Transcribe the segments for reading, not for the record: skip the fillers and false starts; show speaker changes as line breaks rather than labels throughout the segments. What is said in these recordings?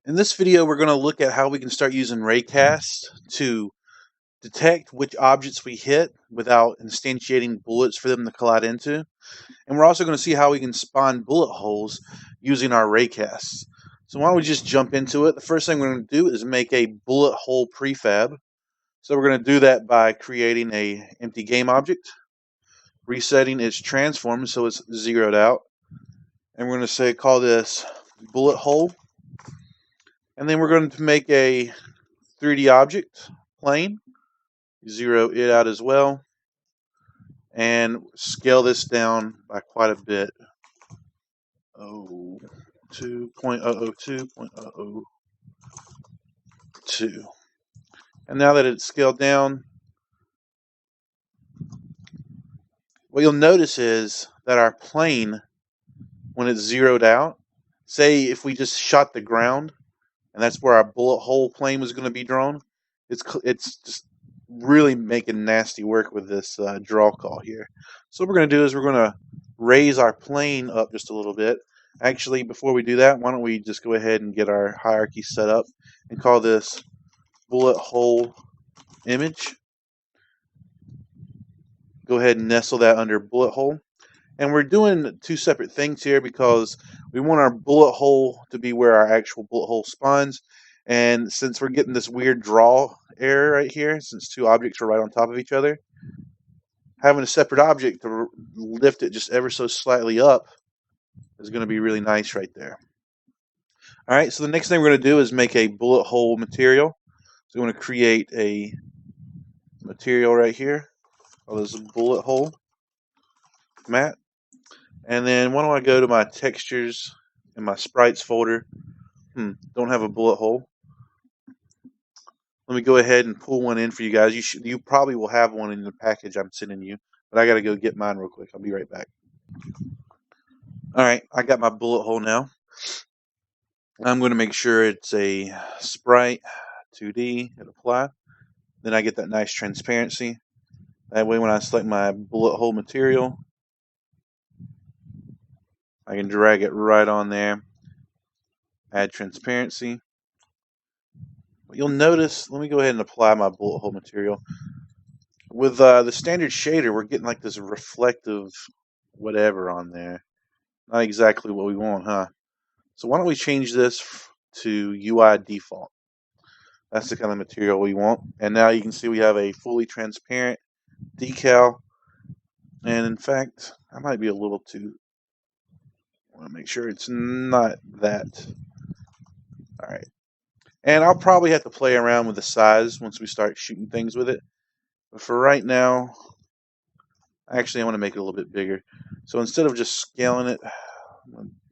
In this video, we're going to look at how we can start using Raycast to detect which objects we hit without instantiating bullets for them to collide into. And we're also going to see how we can spawn bullet holes using our Raycasts. So why don't we just jump into it? The first thing we're going to do is make a bullet hole prefab. So we're going to do that by creating a empty game object, resetting its transform so it's zeroed out. And we're going to call this bullet hole. And then we're going to make a 3D object plane, zero it out as well, and scale this down by quite a bit. 2.002.002. And now that it's scaled down, what you'll notice is that our plane, when it's zeroed out, say if we just shot the ground, and that's where our bullet hole plane was going to be drawn, it's just really making nasty work with this draw call here. So what we're going to do is we're going to raise our plane up just a little bit. Actually, before we do that, why don't we just go ahead and get our hierarchy set up and call this bullet hole image. Go ahead and nestle that under bullet hole. And we're doing two separate things here because we want our bullet hole to be where our actual bullet hole spawns. And since we're getting this weird draw error right here, since two objects are right on top of each other, having a separate object to lift it just ever so slightly up is going to be really nice right there. All right, so the next thing we're going to do is make a bullet hole material. So we're going to create a material right here. Oh, there's a bullet hole mat. And then why don't I go to my textures in my sprites folder. Don't have a bullet hole. Let me go ahead and pull one in for you guys. You probably will have one in the package I'm sending you, but I got to go get mine real quick. I'll be right back. All right, I got my bullet hole now. I'm going to make sure it's a sprite 2D and apply. Then I get that nice transparency. That way when I select my bullet hole material, I can drag it right on there. Add transparency. What you'll notice, let me go ahead and apply my bullet hole material. With the standard shader, we're getting like this reflective whatever on there. Not exactly what we want, huh? So why don't we change this to UI default? That's the kind of material we want. And now you can see we have a fully transparent decal. And in fact, I might be a little too... I want to make sure it's not that. All right. And I'll probably have to play around with the size once we start shooting things with it. But for right now, actually I want to make it a little bit bigger. So instead of just scaling it,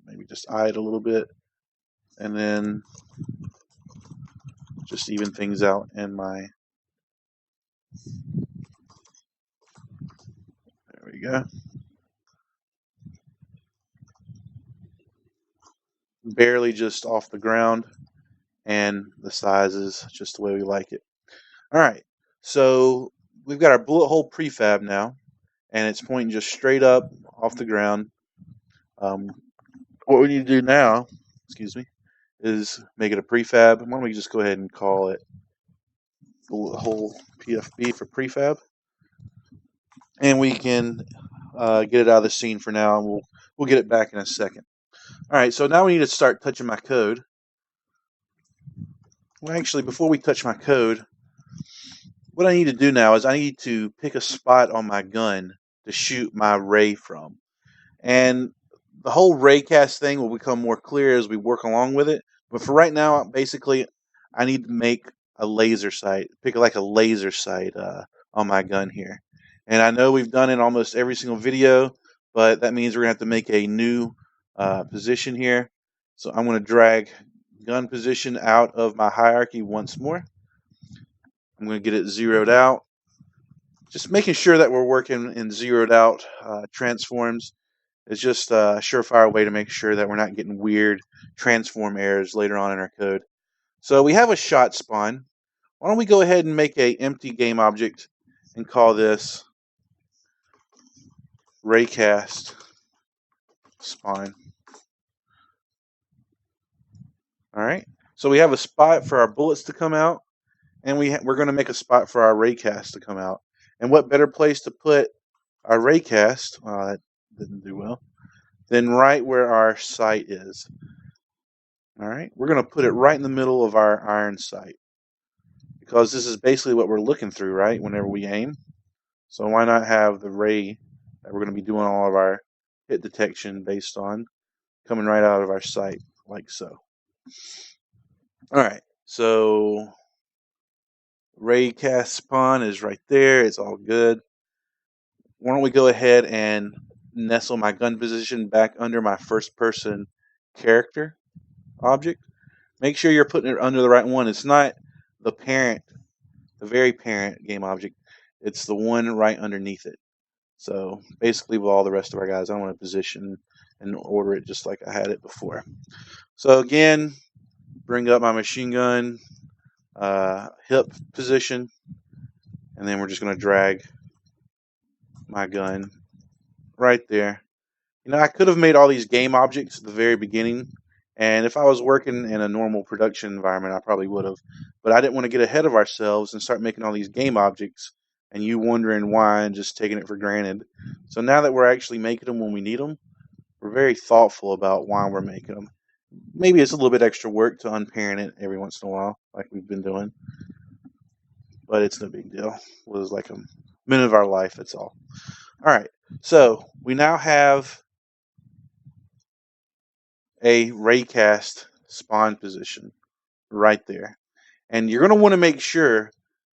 maybe just eye it a little bit. And then just even things out in my... There we go. Barely just off the ground. And the size is just the way we like it. All right. So we've got our bullet hole prefab now. And it's pointing just straight up off the ground. What we need to do now, is make it a prefab. Why don't we just go ahead and call it bullet hole PFB for prefab. And we can get it out of the scene for now, and we'll get it back in a second. All right, so now we need to start touching my code. Well, actually, before we touch my code, what I need to do now is I need to pick a spot on my gun to shoot my ray from. And the whole Raycast thing will become more clear as we work along with it. But for right now, basically, I need to make a laser sight, pick like a laser sight on my gun here. And I know we've done it in almost every single video, but that means we're going to have to make a new position here. So I'm going to drag gun position out of my hierarchy once more. I'm going to get it zeroed out. Just making sure that we're working in zeroed out transforms. It's just a surefire way to make sure that we're not getting weird transform errors later on in our code. So we have a shot spawn. Why don't we go ahead and make an empty game object and call this Raycast spawn. All right. So we have a spot for our bullets to come out, and we're going to make a spot for our raycast to come out. And what better place to put our raycast, that didn't do well, than right where our sight is. All right, we're going to put it right in the middle of our iron sight, because this is basically what we're looking through, right, whenever we aim. So why not have the ray that we're going to be doing all of our hit detection based on coming right out of our sight, like so. All right, so raycast spawn is right there. It's all good. Why don't we go ahead and nestle my gun position back under my first person character object. Make sure you're putting it under the right one. It's not the parent, the very parent game object. It's the one right underneath it. So basically with all the rest of our guys, I want to position and order it just like I had it before. So again, bring up my machine gun hip position, and then we're just going to drag my gun right there. You know, I could have made all these game objects at the very beginning, and if I was working in a normal production environment, I probably would have. But I didn't want to get ahead of ourselves and start making all these game objects, and you wondering why and just taking it for granted. So now that we're actually making them when we need them, we're very thoughtful about why we're making them. Maybe it's a little bit extra work to unparent it every once in a while, like we've been doing, but it's no big deal. It was like a minute of our life, that's all. All right, so we now have a raycast spawn position right there. And you're going to want to make sure,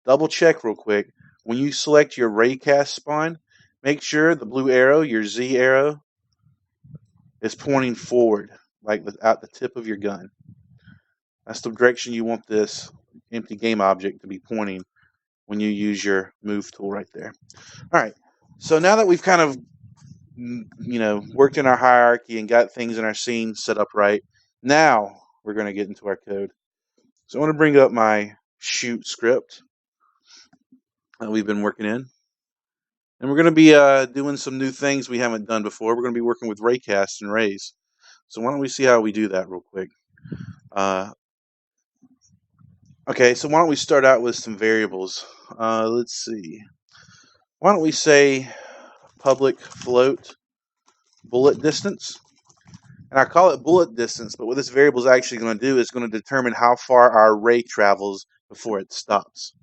double check real quick, when you select your raycast spawn, make sure the blue arrow, your Z arrow, is pointing forward, like out the tip of your gun. That's the direction you want this empty game object to be pointing when you use your move tool right there. All right, so now that we've kind of worked in our hierarchy and got things in our scene set up right, now we're going to get into our code. So I want to bring up my shoot script that we've been working in. And we're going to be doing some new things we haven't done before. We're going to be working with raycasts and rays. So why don't we see how we do that real quick. Okay, so why don't we start out with some variables. Let's see. Why don't we say public float bullet distance? And I call it bullet distance, but what this variable is actually going to do is going to determine how far our ray travels before it stops.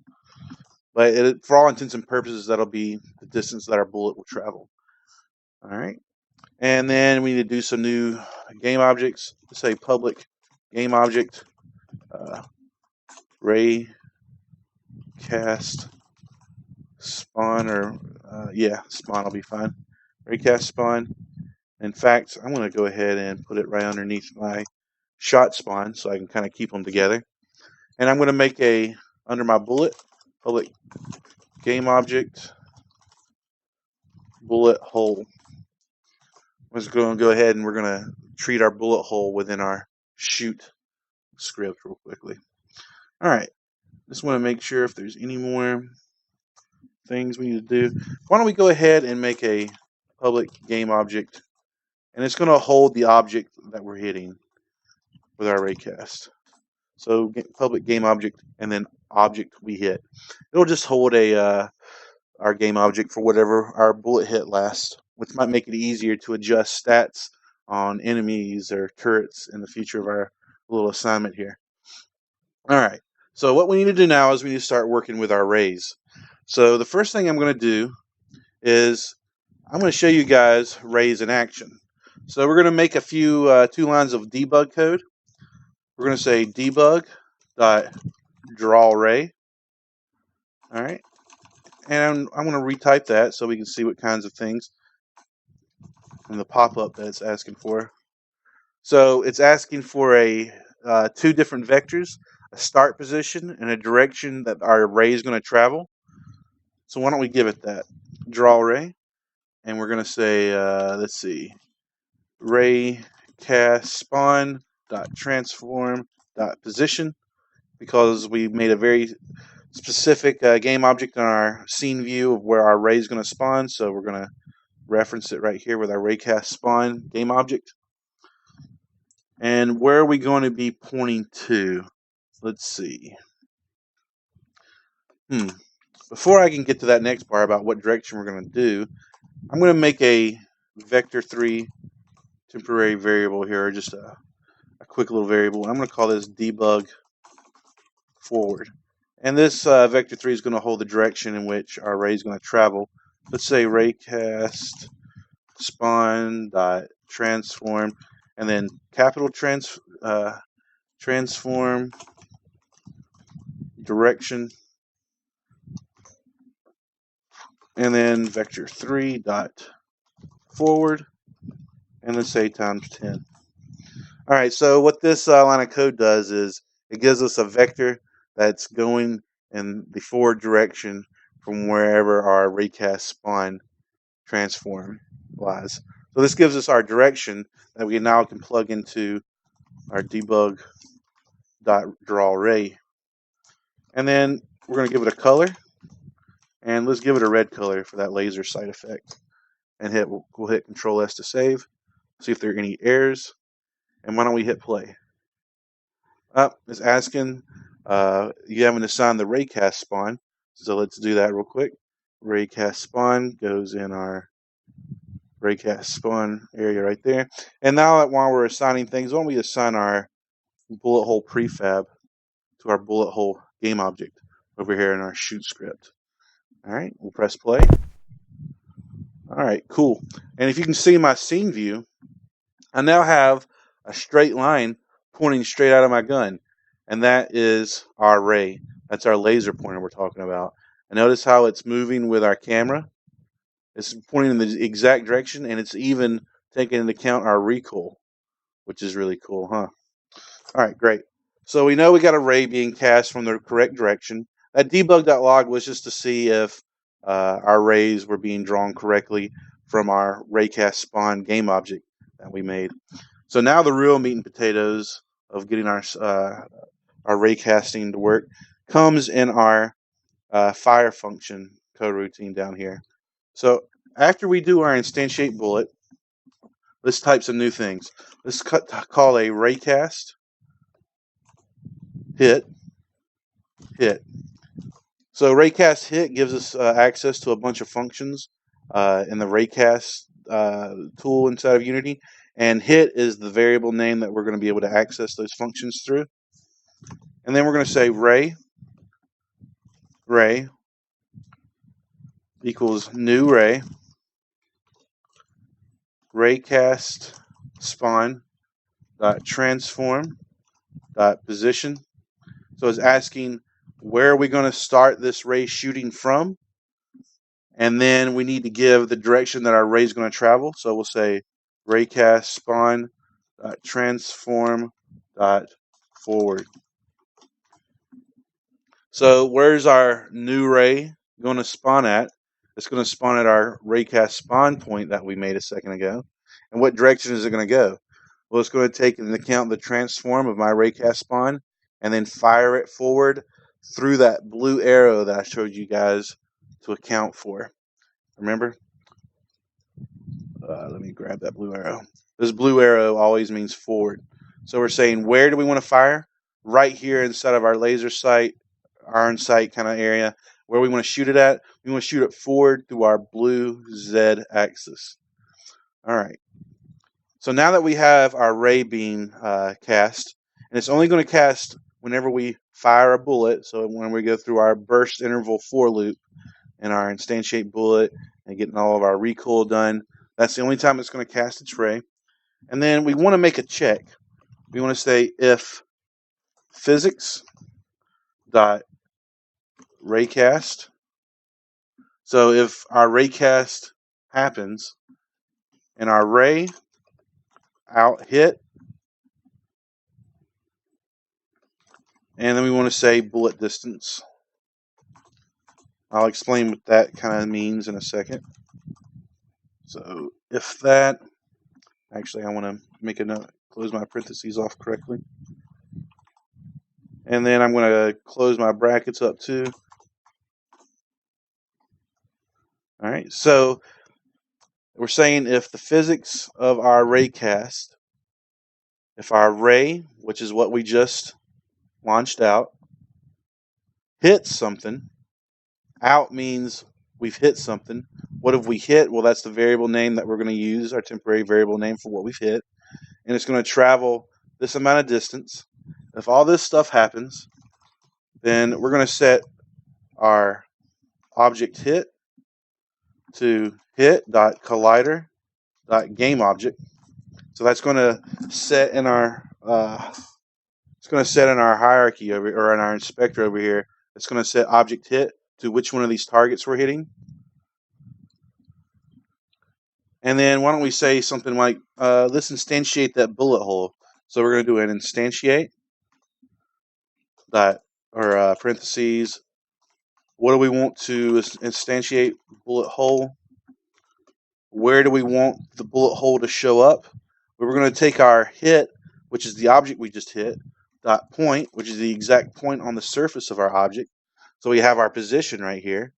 But for all intents and purposes, that'll be the distance that our bullet will travel. All right. And then we need to do some new game objects. Let's say public game object ray cast spawn, or spawn will be fine. Raycast spawn. In fact, I'm going to go ahead and put it right underneath my shot spawn so I can kind of keep them together. And I'm going to make under my bullet, public game object bullet hole. I'm just going to go ahead and we're going to treat our bullet hole within our shoot script real quickly. All right. Just want to make sure if there's any more things we need to do. Why don't we go ahead and make a public game object, and it's going to hold the object that we're hitting with our raycast. So public game object and then object we hit. It'll just hold our game object for whatever our bullet hit lasts, which might make it easier to adjust stats on enemies or turrets in the future of our little assignment here. All right. So what we need to do now is we need to start working with our rays. So the first thing I'm going to do is I'm going to show you guys rays in action. So we're going to make a few 2 lines of debug code. We're going to say debug dot draw ray. All right. And I'm going to retype that so we can see what kinds of things in the pop-up that it's asking for. So it's asking for 2 different vectors, a start position and a direction that our ray is going to travel. So why don't we give it that? Draw ray. And we're going to say, let's see, ray cast spawn dot transform dot position, because we made a very specific game object in our scene view of where our ray is going to spawn. So we're going to reference it right here with our raycast spawn game object. And where are we going to be pointing to? let's see. Before I can get to that next part about what direction we're going to do, I'm going to make a vector3 temporary variable here, just a quick little variable. I'm going to call this debug forward. And this vector3 is going to hold the direction in which our array is going to travel. Let's say raycast spawn dot transform, and then capital transform direction, and then vector3 dot forward, and then say times 10. All right, so what this line of code does is it gives us a vector that's going in the forward direction from wherever our raycast spawn transform lies. So this gives us our direction that we now can plug into our debug dot draw ray. And then we're going to give it a color, and let's give it a red color for that laser sight effect. And we'll hit Control S to save, see if there are any errors, and why don't we hit play? It's asking you haven't assigned the raycast spawn, so let's do that real quick. Raycast spawn goes in our raycast spawn area right there. And now while we're assigning things, why don't we assign our bullet hole prefab to our bullet hole game object over here in our shoot script. All right, we'll press play. All right, cool. And if you can see my scene view, I now have a straight line pointing straight out of my gun, and that is our ray. That's our laser pointer we're talking about. And notice how it's moving with our camera. It's pointing in the exact direction, and it's even taking into account our recoil, which is really cool, huh? All right, great. So we know we got a ray being cast from the correct direction. That debug.log was just to see if our rays were being drawn correctly from our raycast spawn game object that we made. So now the real meat and potatoes of getting our raycasting to work comes in our fire function code routine down here. So after we do our instantiate bullet, let's type some new things. Let's call a raycast hit. So raycast hit gives us access to a bunch of functions in the raycast tool inside of Unity, and hit is the variable name that we're going to be able to access those functions through. And then we're going to say ray equals new raycast spawn dot transform dot position. So it's asking where are we going to start this ray shooting from, and then we need to give the direction that our ray is going to travel. So we'll say raycast spawn dot transform dot forward. So where's our new ray going to spawn at? It's going to spawn at our raycast spawn point that we made a second ago. And what direction is it going to go? Well, it's going to take into account the transform of my raycast spawn and then fire it forward through that blue arrow that I showed you guys to account for. Remember? Let me grab that blue arrow. This blue arrow always means forward. So we're saying, where do we want to fire? Right here inside of our laser sight, iron sight kind of area. Where we want to shoot it at? We want to shoot it forward through our blue Z axis. All right. So now that we have our ray being cast, and it's only going to cast whenever we fire a bullet, so when we go through our burst interval for loop and our instantiate bullet and getting all of our recoil done, that's the only time it's going to cast its ray. And then we want to make a check. We want to say if physics dot raycast. So if our raycast happens and our ray out hit, and then we want to say bullet distance. I'll explain what that kind of means in a second. So if that, actually I want to make a note, close my parentheses off correctly. And then I'm going to close my brackets up too. All right, so we're saying if the physics of our raycast, if our ray, which is what we just launched out, hits something. Out means we've hit something. What have we hit? Well, that's the variable name that we're going to use, our temporary variable name for what we've hit. And it's going to travel this amount of distance. If all this stuff happens, then we're going to set our object hit to hit.collider.gameObject. So that's going to set in our hierarchy over, or in our inspector over here. It's going to set object hit to which one of these targets we're hitting. And then why don't we say something like, let's instantiate that bullet hole. So we're going to do an instantiate dot, or parentheses. What do we want to instantiate bullet hole? Where do we want the bullet hole to show up? We're going to take our hit, which is the object we just hit, dot point, which is the exact point on the surface of our object. So we have our position right here.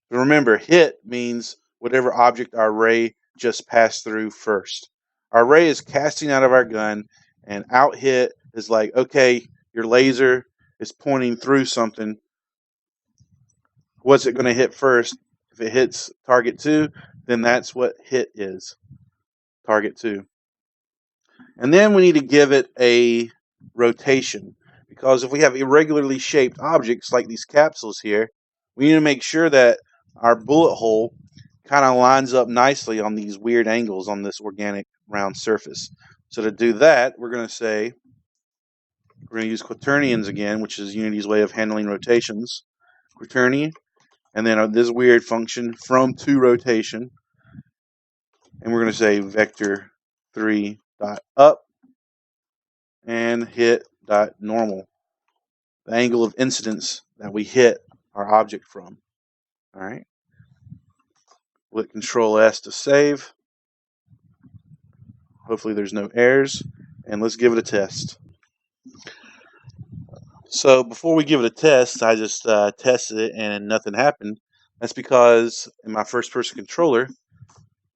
But remember, hit means whatever object our ray just passed through first. Our ray is casting out of our gun, and out hit is like, okay, your laser is pointing through something. What's it going to hit first? If it hits target 2, then that's what hit is, target 2. And then we need to give it a rotation, because if we have irregularly shaped objects like these capsules here, we need to make sure that our bullet hole kind of lines up nicely on these weird angles on this organic round surface. So to do that, we're going to say, we're going to use quaternions again, which is Unity's way of handling rotations. Quaternion, and then this weird function from to rotation, and we're going to say vector 3 dot up and hit dot normal, the angle of incidence that we hit our object from. All right. We'll hit Control S to save. Hopefully there's no errors, and let's give it a test. So before we give it a test, I just tested it and nothing happened. That's because in my first-person controller,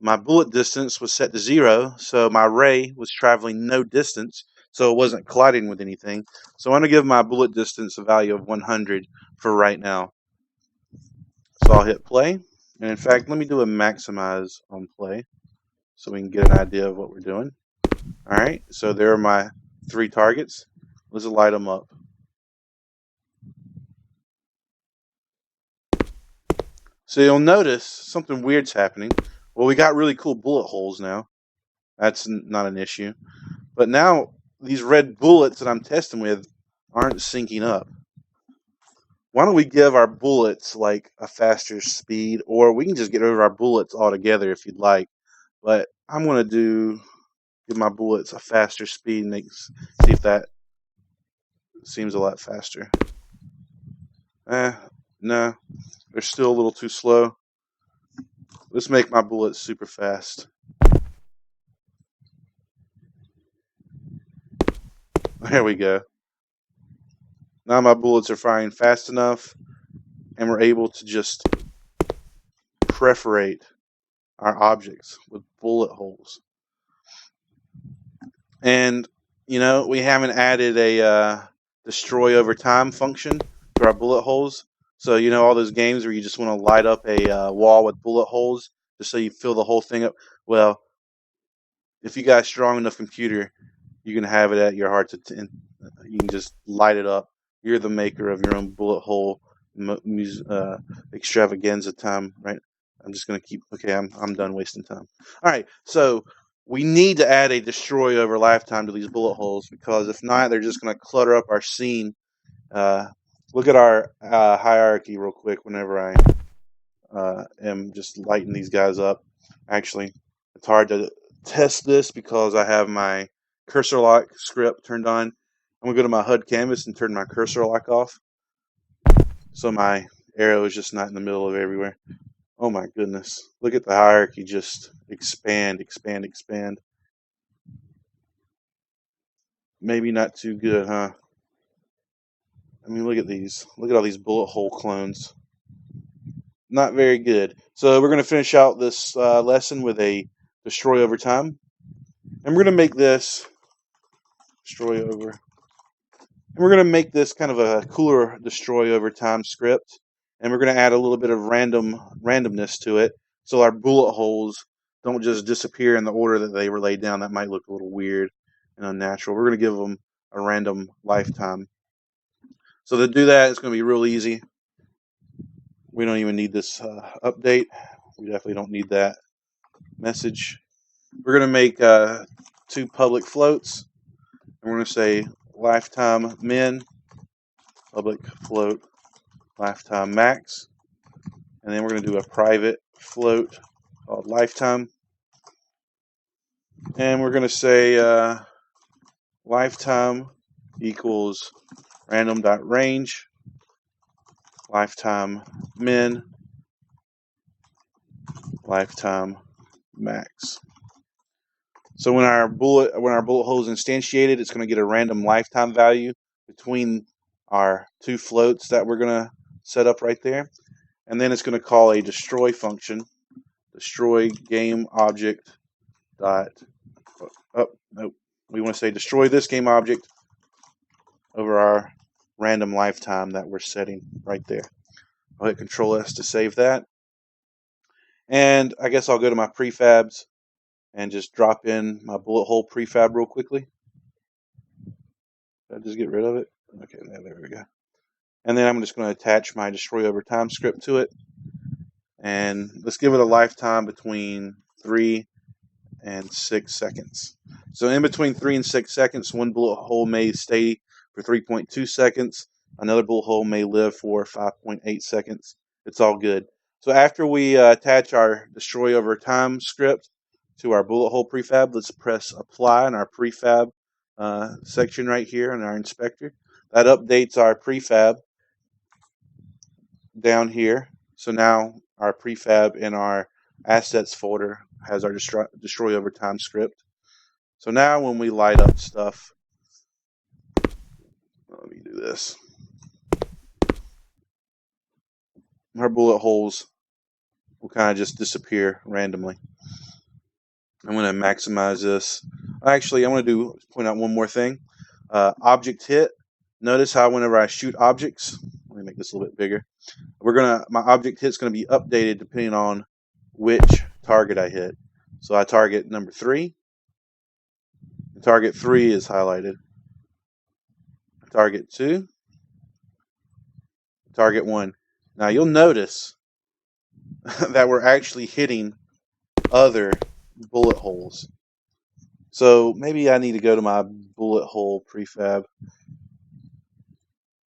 my bullet distance was set to 0, so my ray was traveling no distance, so it wasn't colliding with anything. So I'm going to give my bullet distance a value of 100 for right now. So I'll hit play. And in fact, let me do a maximize on play so we can get an idea of what we're doing. All right, so there are my 3 targets. Let's light them up. So you'll notice something weird's happening. Well, we got really cool bullet holes now. That's not an issue. But now these red bullets that I'm testing with aren't syncing up. Why don't we give our bullets like a faster speed, or we can just get rid of our bullets altogether if you'd like. But I'm going to give my bullets a faster speed and see if that seems a lot faster. No, they're still a little too slow. Let's make my bullets super fast. There we go. Now my bullets are firing fast enough, and we're able to just perforate our objects with bullet holes. And, we haven't added a destroy over time function to our bullet holes. So, all those games where you just want to light up a wall with bullet holes just so you fill the whole thing up. Well, if you got a strong enough computer, you can have it at your heart's content. You can just light it up. You're the maker of your own bullet hole extravaganza time, right? I'm just going to keep, okay, I'm done wasting time. All right, so we need to add a destroy over lifetime to these bullet holes, because if not, they're just going to clutter up our scene. Look at our hierarchy real quick whenever I am just lighting these guys up. Actually, it's hard to test this because I have my cursor lock script turned on. I'm going to go to my HUD canvas and turn my cursor lock off, so my arrow is just not in the middle of everywhere. Oh my goodness. Look at the hierarchy just expand. Maybe not too good, huh? I mean, look at these. Look at all these bullet hole clones. Not very good. So we're going to finish out this lesson with a destroy over time. And we're going to make this destroy over And we're going to make this kind of a cooler destroy over time script. And we're going to add a little bit of randomness to it, so our bullet holes don't just disappear in the order that they were laid down. That might look a little weird and unnatural. We're going to give them a random lifetime. So to do that, it's going to be real easy. We don't even need this update. We definitely don't need that message. We're going to make 2 public floats. And we're going to say lifetime min, public float, lifetime max. And then we're going to do a private float called lifetime. And we're going to say lifetime equals random.range, lifetime min, lifetime max. So when our bullet hole is instantiated, it's going to get a random lifetime value between our 2 floats that we're going to set up right there. And then it's going to call a destroy function, destroy game object dot, nope, we want to say destroy this game object over our random lifetime that we're setting right there. I'll hit Control S to save that. And I guess I'll go to my prefabs and just drop in my bullet hole prefab real quickly. Did I just get rid of it? Okay, there we go. And then I'm just going to attach my destroy over time script to it. And let's give it a lifetime between 3 and 6 seconds. So in between 3 and 6 seconds, one bullet hole may stay for 3.2 seconds. Another bullet hole may live for 5.8 seconds. It's all good. So after we attach our destroy over time script to our bullet hole prefab, let's press apply in our prefab section right here in our inspector. That updates our prefab down here. So now our prefab in our assets folder has our destroy over time script. So now when we light up stuff, let me do this. Our bullet holes will kind of just disappear randomly. I'm going to maximize this. Actually, I want to point out one more thing. Object hit. Notice how whenever I shoot objects, let me make this a little bit bigger. My object hit is going to be updated depending on which target I hit. So I target number 3. Target 3 is highlighted. Target 2. Target 1. Now you'll notice that we're actually hitting other bullet holes. So maybe I need to go to my bullet hole prefab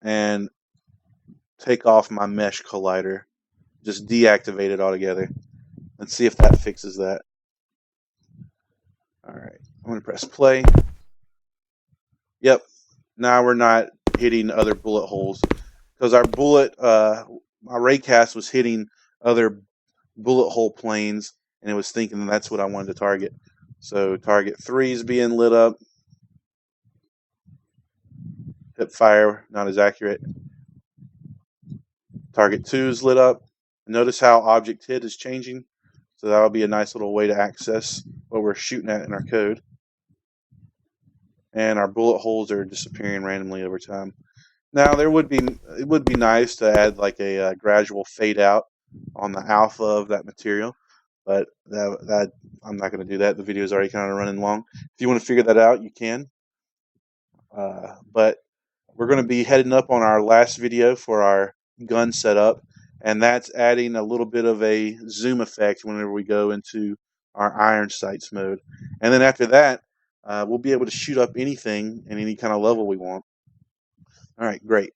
and take off my mesh collider. Just deactivate it altogether. Let's see if that fixes that. Alright, I'm going to press play. Yep, now we're not hitting other bullet holes. Because our my Raycast was hitting other bullet hole planes, and it was thinking that's what I wanted to target. So target 3 is being lit up. Hip fire, not as accurate. Target 2 is lit up. Notice how object hit is changing. So that'll be a nice little way to access what we're shooting at in our code. And our bullet holes are disappearing randomly over time. Now it would be nice to add like a gradual fade out on the alpha of that material, but that I'm not going to do that. The video is already kind of running long. If you want to figure that out, you can. But we're going to be heading up on our last video for our gun setup, and that's adding a little bit of a zoom effect whenever we go into our iron sights mode. And then after that, we'll be able to shoot up anything in any kind of level we want. All right, great.